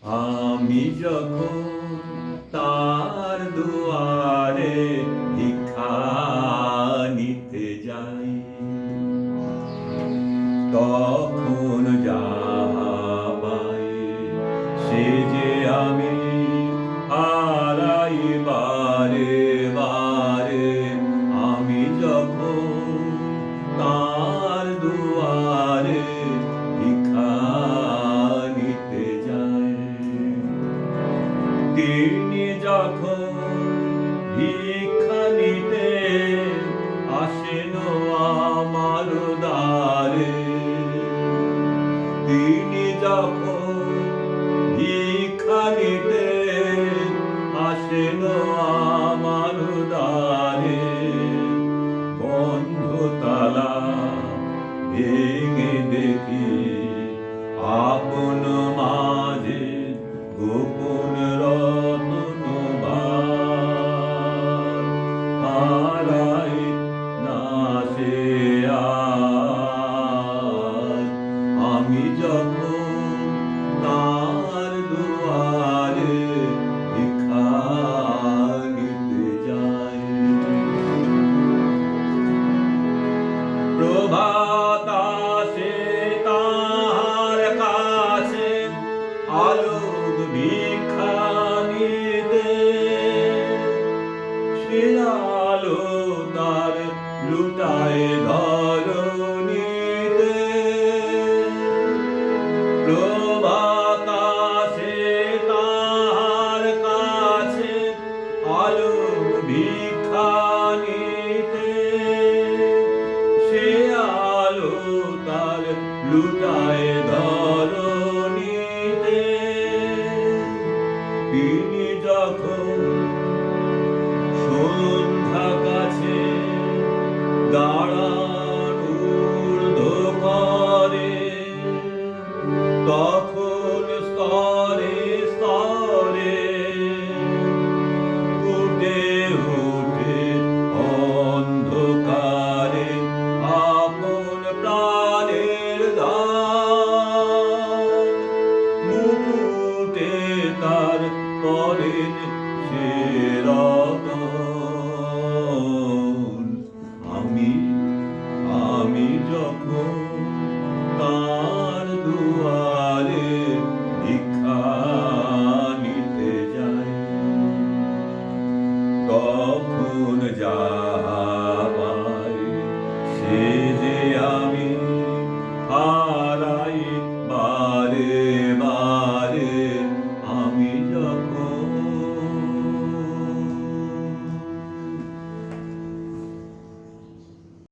আমি যখন তার দুয়ারে ভিক্ষা নিতে যাই, তখন যাহা পাই সে যে আমি হারাই বারে বারে। আমি যখন তার দুয়ারে ভিক্ষা নিতে যাই, তিনি যখন ভিক্ষা নিতে আসেন আমার দ্বারে, তিনি যখন ভিক্ষা নিতে আসেন আমার দ্বারে, বন্ধ তালা ভেঙে দেখি আপন মাঝে গোপন রত্ন ভার। হারাই না সে আজ, আমি যখন তার দুয়ারে ভিক্ষা নিতে যাই। প্রভাত আসে তাহার কাছে আলোক ভিক্ষা নিতে, সে আলো তার লুটায় ধরণীতে। প্রভাত আসে তাহার কাছে আলোক ভিক্ষা নিতে, সে আলো তার লুটায় ধরণীতে। তিনি যখন সন্ধ্যা কাছে দাঁড়ান ঊর্ধ্বপরে, তখন স্তরে স্তরে ফুটে ওঠে অন্ধকারে আপন প্রাণের দান। মুকুটে তার পরেন সে রতন